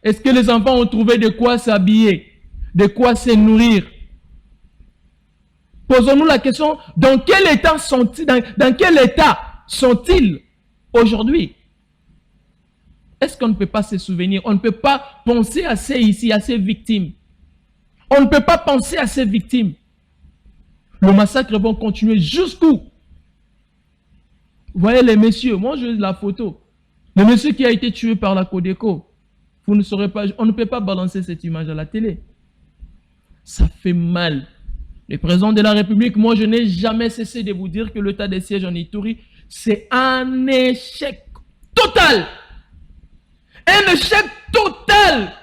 Est-ce que les enfants ont trouvé de quoi s'habiller, de quoi se nourrir? Posons-nous la question, dans quel état sont-ils aujourd'hui? Est-ce qu'on ne peut pas se souvenir? On ne peut pas penser à ces victimes. On ne peut pas penser à ces victimes. Le massacre va continuer jusqu'où? Vous voyez les messieurs, moi j'ai la photo. Le monsieur qui a été tué par la Kodeko. Vous ne saurez pas, on ne peut pas balancer cette image à la télé. Ça fait mal. Le président de la République, moi je n'ai jamais cessé de vous dire que l'état de siège en Ituri, c'est un échec total. Un échec total.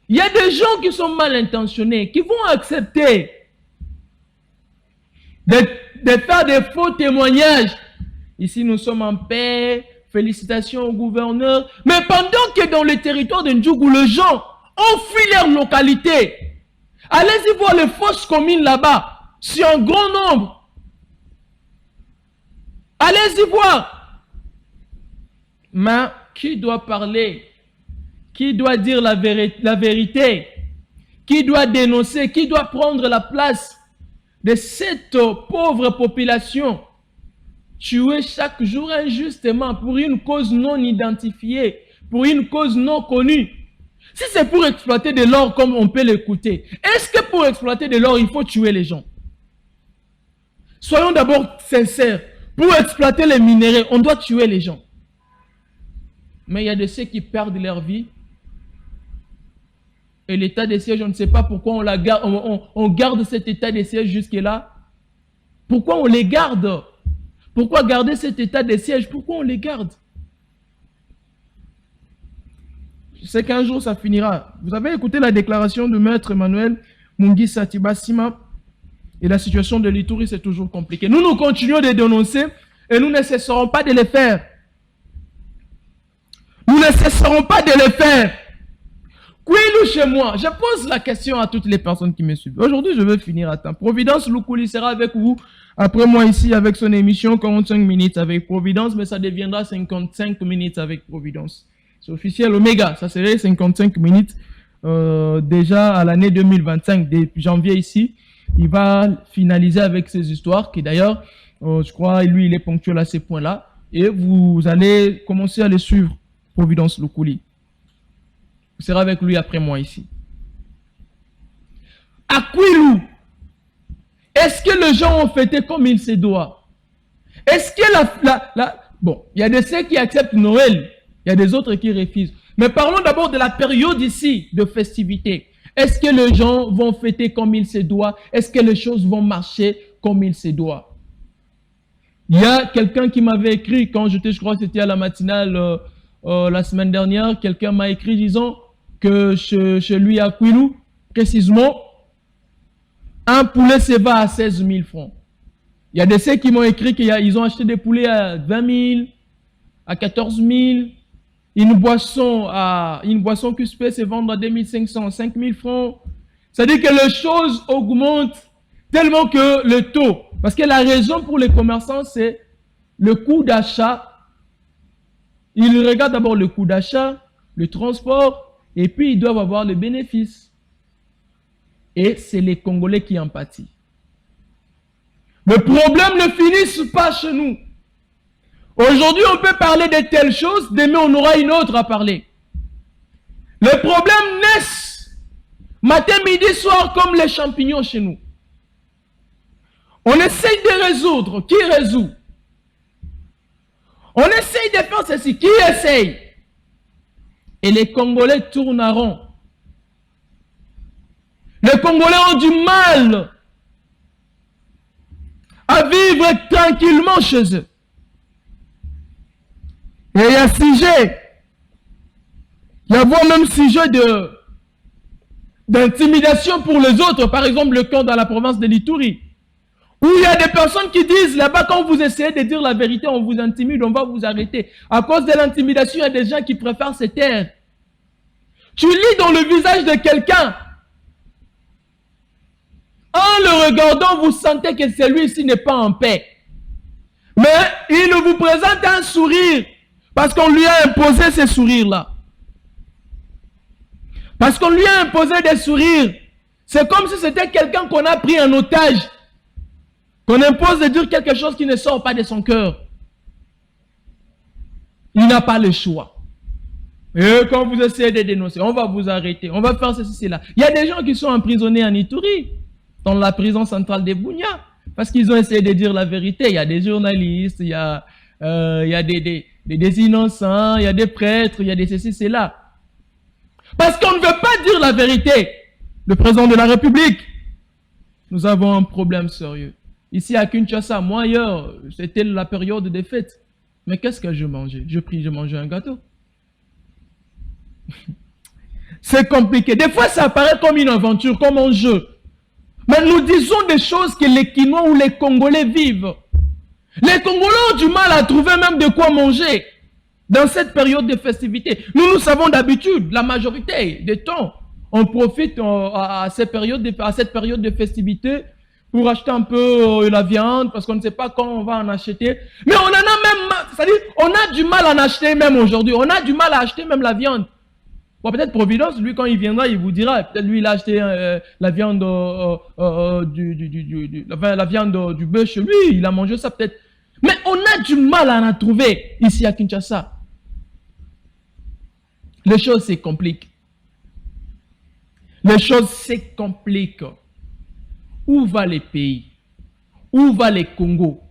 Il y a des gens qui sont mal intentionnés, qui vont accepter de faire des faux témoignages. Ici, nous sommes en paix. Félicitations au gouverneur. Mais pendant que dans le territoire de Ndjougou, les gens ont fui leur localité. Allez-y voir les fosses communes là-bas. C'est un grand nombre. Allez-y voir. Mais qui doit parler? Qui doit dire la vérité? Qui doit dénoncer? Qui doit prendre la place de cette pauvre population? tuer chaque jour injustement pour une cause non identifiée, pour une cause non connue. Si c'est pour exploiter de l'or comme on peut l'écouter, est-ce que pour exploiter de l'or, il faut tuer les gens? Soyons d'abord sincères. Pour exploiter les minéraux, on doit tuer les gens. Mais il y a de ceux qui perdent leur vie. Et l'état de siège, on ne sait pas pourquoi on garde cet état de siège jusque-là. Pourquoi on les garde? Pourquoi garder cet état de siège? Pourquoi on les garde? Je sais qu'un jour ça finira. Vous avez écouté la déclaration de Maître Emmanuel Mungisa Tibasima. Et la situation de l'Ituri, c'est toujours compliqué. Nous continuons de dénoncer et nous ne cesserons pas de le faire. Nous ne cesserons pas de le faire. Kouilou chez moi, je pose la question à toutes les personnes qui me suivent. Aujourd'hui, je vais finir à temps. Providence Lukouli sera avec vous après moi ici avec son émission 45 minutes avec Providence, mais ça deviendra 55 minutes avec Providence. C'est officiel, Omega, ça serait 55 minutes déjà à l'année 2025, depuis janvier ici. Il va finaliser avec ces histoires qui d'ailleurs, je crois, lui, il est ponctuel à ces points-là. Et vous allez commencer à les suivre, Providence Lukouli. Vous serez avec lui après moi ici. À Kouilou, est-ce que les gens ont fêté comme il se doit? Est-ce que bon, il y a des ceux qui acceptent Noël, il y a des autres qui refusent. Mais parlons d'abord de la période ici de festivité. Est-ce que les gens vont fêter comme il se doit? Est-ce que les choses vont marcher comme il se doit? Il y a quelqu'un qui m'avait écrit, quand j'étais, je crois que c'était à la matinale la semaine dernière, quelqu'un m'a écrit disant que chez lui à Kouilou, précisément, un poulet se vend à 16 000 francs. Il y a des ceux qui m'ont écrit qu'ils ont acheté des poulets à 20 000, à 14 000. Une boisson cuspée se vend à 2 500, 5 000 francs. C'est-à-dire que les choses augmentent tellement que le taux, parce que la raison pour les commerçants, c'est le coût d'achat. Ils regardent d'abord le coût d'achat, le transport, et puis ils doivent avoir le bénéfice. Et c'est les Congolais qui en pâtissent. Le problème ne finit pas chez nous. Aujourd'hui, on peut parler de telles choses, demain on aura une autre à parler. Le problème naît matin, midi, soir comme les champignons chez nous. On essaye de résoudre. Qui résout? On essaye de faire ceci. Qui essaye? Et les Congolais tournent à rond. Les Congolais ont du mal à vivre tranquillement chez eux. Et il y a sujet, il y a voire même sujet d'intimidation pour les autres. Par exemple, le cas dans la province de l'Ituri, où il y a des personnes qui disent là-bas, quand vous essayez de dire la vérité, on vous intimide, on va vous arrêter. À cause de l'intimidation, il y a des gens qui préfèrent se taire. Tu lis dans le visage de quelqu'un, en le regardant, vous sentez que celui-ci n'est pas en paix. Mais il vous présente un sourire, parce qu'on lui a imposé ce sourire-là. Parce qu'on lui a imposé des sourires. C'est comme si c'était quelqu'un qu'on a pris en otage. Qu'on impose de dire quelque chose qui ne sort pas de son cœur. Il n'a pas le choix. Et quand vous essayez de dénoncer, on va vous arrêter, on va faire ceci, cela. Il y a des gens qui sont emprisonnés en Ituri, dans la prison centrale de Bunia, parce qu'ils ont essayé de dire la vérité. Il y a des journalistes, il y a des innocents, il y a des prêtres, il y a des ceci, cela. Parce qu'on ne veut pas dire la vérité. Le président de la République, nous avons un problème sérieux. Ici à Kinshasa, moi hier, c'était la période des fêtes. Mais qu'est-ce que je mangeais? Je mangeais un gâteau. C'est compliqué. Des fois, ça apparaît comme une aventure, comme un jeu. Mais nous disons des choses que les Kinois ou les Congolais vivent. Les Congolais ont du mal à trouver même de quoi manger dans cette période de festivité. Nous savons d'habitude, la majorité des temps, on profite à cette période de festivité pour acheter un peu la viande, parce qu'on ne sait pas quand on va en acheter. Mais on en a même, c'est-à-dire, on a du mal à en acheter même aujourd'hui. On a du mal à acheter même la viande. Bon, peut-être Providence, lui, quand il viendra, il vous dira, peut-être lui, il a acheté la viande la viande du bœuf chez lui, il a mangé ça peut-être. Mais on a du mal à en trouver ici à Kinshasa. Les choses se compliquent. Les choses se compliquent. Où va les pays? Où va les Congo?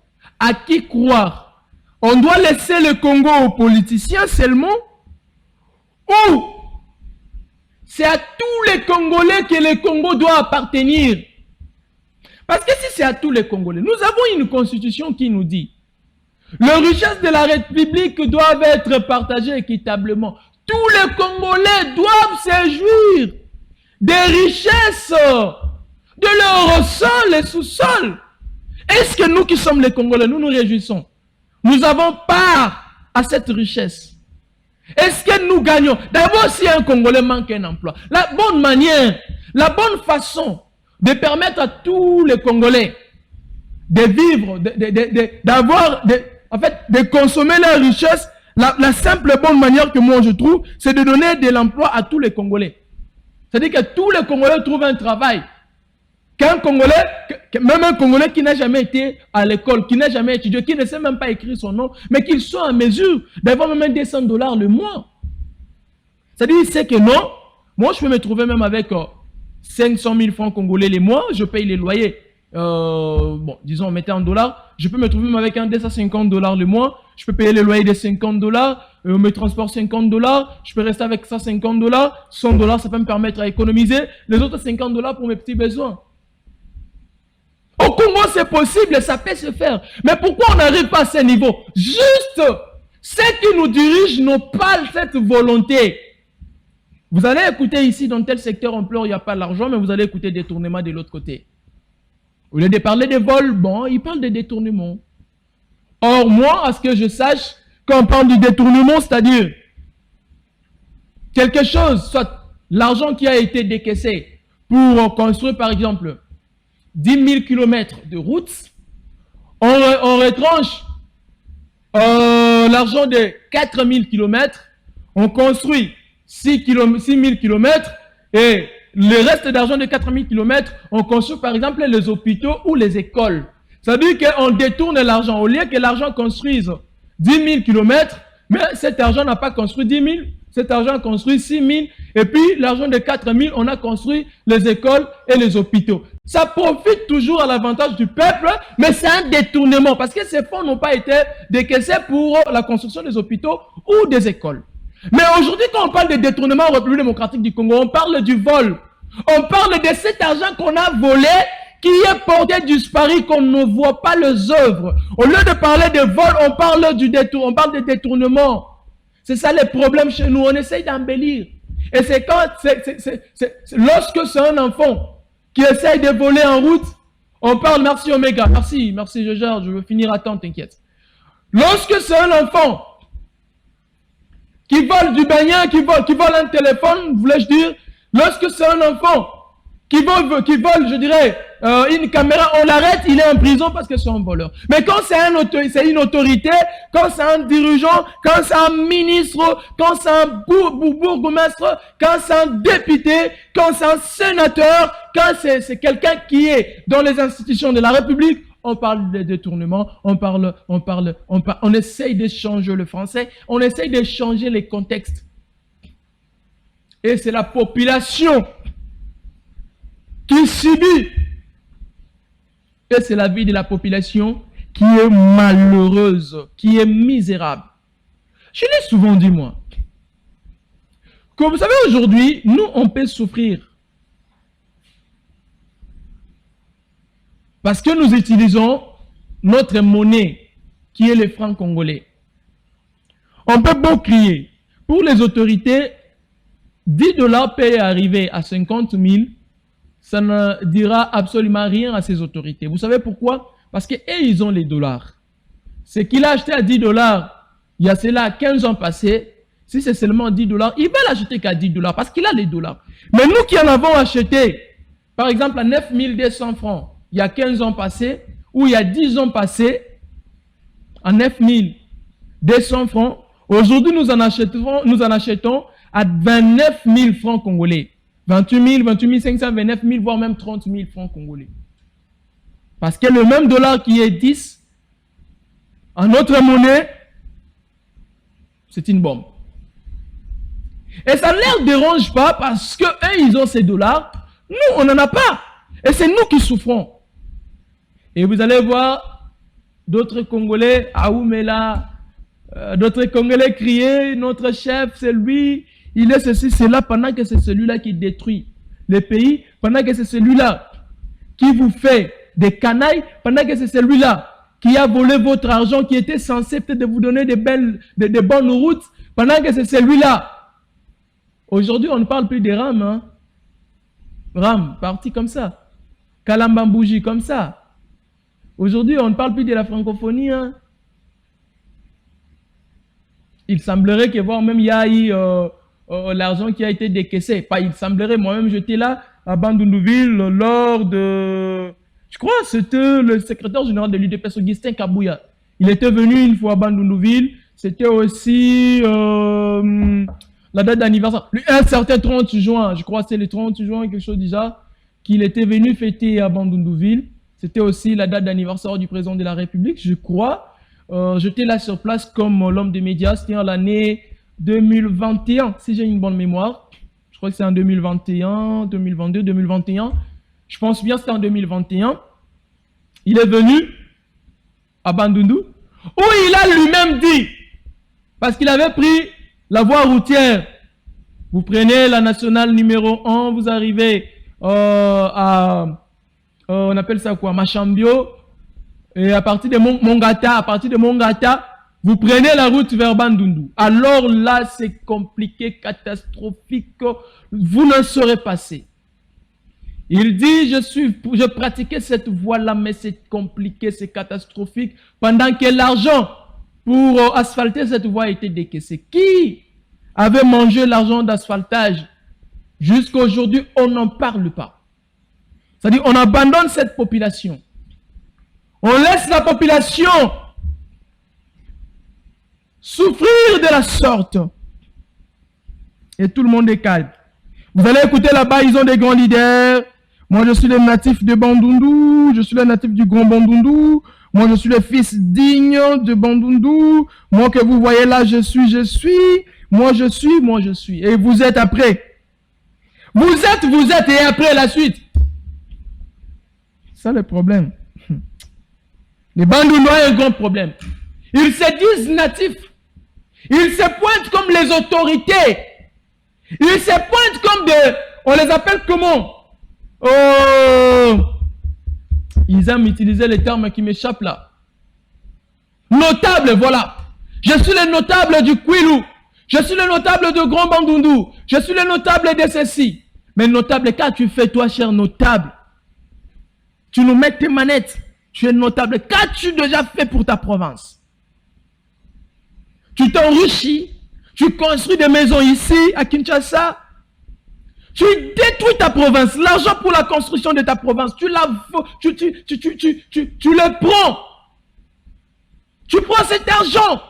À qui croire? On doit laisser le Congo aux politiciens seulement? Ou c'est à tous les Congolais que le Congo doit appartenir? Parce que si c'est à tous les Congolais, nous avons une constitution qui nous dit les richesses de la République doivent être partagées équitablement. Tous les Congolais doivent se jouir des richesses de leur sol et sous-sol. Est-ce que nous qui sommes les Congolais, nous nous réjouissons? Nous avons part à cette richesse. Est-ce que nous gagnons? D'abord, si un Congolais manque un emploi, la bonne manière, la bonne façon de permettre à tous les Congolais de vivre, de consommer leur richesse, la simple bonne manière que moi je trouve, c'est de donner de l'emploi à tous les Congolais. C'est-à-dire que tous les Congolais trouvent un travail. Qu'un Congolais, même un Congolais qui n'a jamais été à l'école, qui n'a jamais étudié, qui ne sait même pas écrire son nom, mais qu'il soit en mesure d'avoir même $200 le mois. C'est-à-dire, il sait que non, moi je peux me trouver même avec 500 000 francs congolais les mois, je paye les loyers. Bon, disons, on mettait en dollars, je peux me trouver même avec un $250 le mois, je peux payer les loyers de $50, mes transports $50, je peux rester avec ça $50, $100, ça peut me permettre à économiser les autres $50 pour mes petits besoins. Au Congo, c'est possible, ça peut se faire. Mais pourquoi on n'arrive pas à ce niveau? Juste, ceux qui nous dirigent n'ont pas cette volonté. Vous allez écouter ici, dans tel secteur, on pleure, il n'y a pas l'argent, mais vous allez écouter des détournements de l'autre côté. Au lieu de parler de vol, bon, ils parlent de détournement. Or, moi, à ce que je sache, quand on parle de détournement, c'est-à-dire quelque chose, soit l'argent qui a été décaissé pour construire, par exemple, 10 000 km de route, on retranche l'argent de 4 000 km, on construit 6 000 km et le reste d'argent de 4 000 km, on construit par exemple les hôpitaux ou les écoles. Ça veut dire qu'on détourne l'argent. Au lieu que l'argent construise 10 000 km, mais cet argent n'a pas construit 10 000, cet argent a construit 6 000, et puis l'argent de 4 000, on a construit les écoles et les hôpitaux. Ça profite toujours à l'avantage du peuple, mais c'est un détournement, parce que ces fonds n'ont pas été décaissés pour la construction des hôpitaux ou des écoles. Mais aujourd'hui, quand on parle de détournement en République démocratique du Congo, on parle du vol. On parle de cet argent qu'on a volé, qui est porté disparu, qu'on ne voit pas les œuvres. Au lieu de parler de vol, on parle de détournement. C'est ça le problème chez nous, on essaye d'embellir. Et c'est quand, lorsque c'est un enfant qui essaye de voler en route, on parle, merci Omega, merci, je gère, je veux finir à temps, t'inquiète. Lorsque c'est un enfant qui vole du bagnon, qui vole un téléphone, voulais-je dire, lorsque c'est un enfant qui vole, je dirais, une caméra, on l'arrête, il est en prison parce que c'est un voleur. Mais quand c'est une autorité, quand c'est un dirigeant, quand c'est un ministre, quand c'est un bourgmestre, quand c'est un député, quand c'est un sénateur, quand c'est quelqu'un qui est dans les institutions de la République, on parle de détournement, on essaye de changer le français, on essaye de changer les contextes. Et c'est la population qui subit. Et c'est la vie de la population qui est malheureuse, qui est misérable. Je l'ai souvent dit, moi, que vous savez, aujourd'hui, nous, on peut souffrir. Parce que nous utilisons notre monnaie, qui est le franc congolais. On peut beau crier. Pour les autorités, $10 peut arriver à 50 000. Ça ne dira absolument rien à ces autorités. Vous savez pourquoi? Parce qu'eux, ils ont les dollars. Ce qu'il a acheté à $10, il y a cela 15 ans passés. Si c'est seulement $10, il va l'acheter qu'à $10 parce qu'il a les dollars. Mais nous qui en avons acheté, par exemple, à 9 200 francs, il y a 15 ans passés, ou il y a 10 ans passés, à 9 200 francs, aujourd'hui nous en achetons à 29 000 francs congolais. 28 500, 29 000, voire même 30 000 francs congolais. Parce que le même dollar qui est 10, en notre monnaie, c'est une bombe. Et ça ne les dérange pas parce que eux, ils ont ces dollars. Nous, on n'en a pas. Et c'est nous qui souffrons. Et vous allez voir d'autres Congolais, Aoumela, d'autres Congolais crier, notre chef, c'est lui, il est ceci, c'est là, pendant que c'est celui-là qui détruit le pays, pendant que c'est celui-là qui vous fait des canailles, pendant que c'est celui-là qui a volé votre argent, qui était censé peut-être de vous donner des bonnes routes, pendant que c'est celui-là. Aujourd'hui, on ne parle plus des Ram, hein. Ram, parti comme ça. Kalambambouji, comme ça. Aujourd'hui, on ne parle plus de la francophonie, hein. Il semblerait que voire même il y a eu l'argent qui a été décaissé. Pas il semblerait, moi-même j'étais là à Bandundouville lors de... Je crois que c'était le secrétaire général de l'UDPS, Augustin Kabouya. Il était venu une fois à Bandundouville. C'était aussi la date d'anniversaire. Un certain 30 juin, je crois que c'est le 30 juin, quelque chose déjà, qu'il était venu fêter à Bandundouville. C'était aussi la date d'anniversaire du président de la République, je crois. J'étais là sur place comme l'homme des médias. C'était en l'année 2021, si j'ai une bonne mémoire. Je crois que c'est en 2021, 2022, 2021. Je pense bien que c'était en 2021. Il est venu à Bandundu, où il a lui-même dit, parce qu'il avait pris la voie routière. Vous prenez la nationale numéro 1, vous arrivez on appelle ça quoi, Machambio. Et à partir de Mongata, vous prenez la route vers Bandundu. Alors là, c'est compliqué, catastrophique. Vous ne saurez passer. Il dit, je pratiquais cette voie-là, mais c'est compliqué, c'est catastrophique. Pendant que l'argent pour asphalter cette voie était décaissé. Qui avait mangé l'argent d'asphaltage? Jusqu'à aujourd'hui, on n'en parle pas. C'est-à-dire, on abandonne cette population. On laisse la population souffrir de la sorte. Et tout le monde est calme. Vous allez écouter là-bas, ils ont des grands leaders. Moi, je suis le natif de Bandundu. Je suis le natif du Grand Bandundu. Moi, je suis le fils digne de Bandundu. Moi que vous voyez là, je suis. Moi, je suis. Et vous êtes après. Vous êtes, et après la suite. C'est ça le problème. Les Bandundois ont un grand problème. Ils se disent natifs. Ils se pointent comme les autorités. Ils se pointent comme des... On les appelle comment? Oh, ils aiment utiliser les termes qui m'échappent là. Notable, voilà. Je suis le notable du Kwilu. Je suis le notable de Grand Bandundu. Je suis le notable de ceci. Mais notable, qu'as-tu fait toi, cher notable? Tu nous mets tes manettes. Tu es notable. Qu'as-tu déjà fait pour ta province? Tu t'enrichis. Tu construis des maisons ici, à Kinshasa. Tu détruis ta province. L'argent pour la construction de ta province, tu le prends. Tu prends cet argent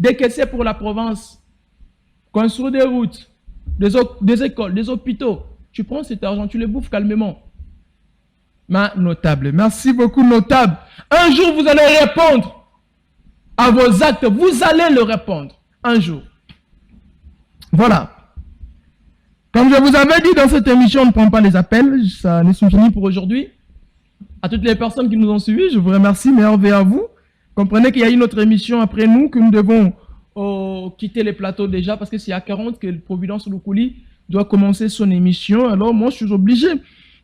décaissé pour la province. Construire des routes, des écoles, des hôpitaux. Tu prends cet argent, tu le bouffes calmement. Ma notable. Merci beaucoup, notable. Un jour, vous allez répondre à vos actes. Vous allez le répondre. Un jour. Voilà. Comme je vous avais dit dans cette émission, on ne prend pas les appels. Ça n'est fini pour aujourd'hui. À toutes les personnes qui nous ont suivis, je vous remercie. Merveille à vous. Comprenez qu'il y a une autre émission après nous, que nous devons quitter les plateaux déjà, parce que c'est à 40 que le Providence Lukuli doit commencer son émission. Alors moi, je suis obligé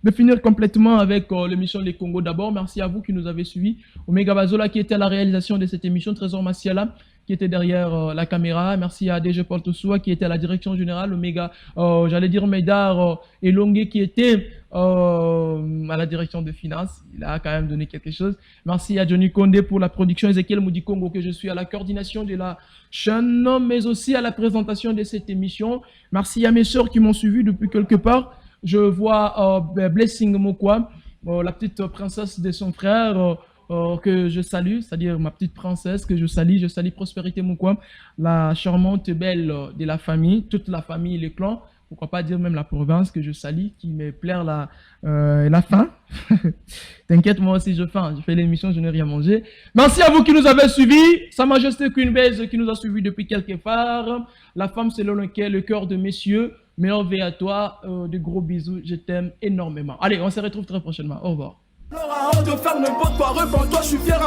de finir complètement avec l'émission Les Congo d'abord. Merci à vous qui nous avez suivis. Omega Bazola qui était à la réalisation de cette émission. Trésor Massiala qui était derrière la caméra. Merci à DG Paul Toussoua qui était à la direction générale. Omega, j'allais dire Médard Elongue qui était à la direction de finances. Il a quand même donné quelque chose. Merci à Johnny Condé pour la production. Ezekiel Moudi Congo que je suis à la coordination de la chaîne, mais aussi à la présentation de cette émission. Merci à mes sœurs qui m'ont suivi depuis quelque part. Je vois Blessing Mokwa, la petite princesse de son frère que je salue, c'est-à-dire ma petite princesse que je salue Prospérité Mokwa, la charmante belle de la famille, toute la famille, les clans. pourquoi pas dire même la province que je salue, qui me plaire la faim. T'inquiète, moi aussi je faim. Je fais l'émission, je n'ai rien mangé. Merci à vous qui nous avez suivis. Sa Majesté Queen Base qui nous a suivis depuis quelque part. La femme selon laquelle le cœur de messieurs. Meilleur V à toi. De gros bisous. Je t'aime énormément. Allez, on se retrouve très prochainement. Au revoir. Alors, avant de faire n'importe quoi, réponds-toi, je suis fier.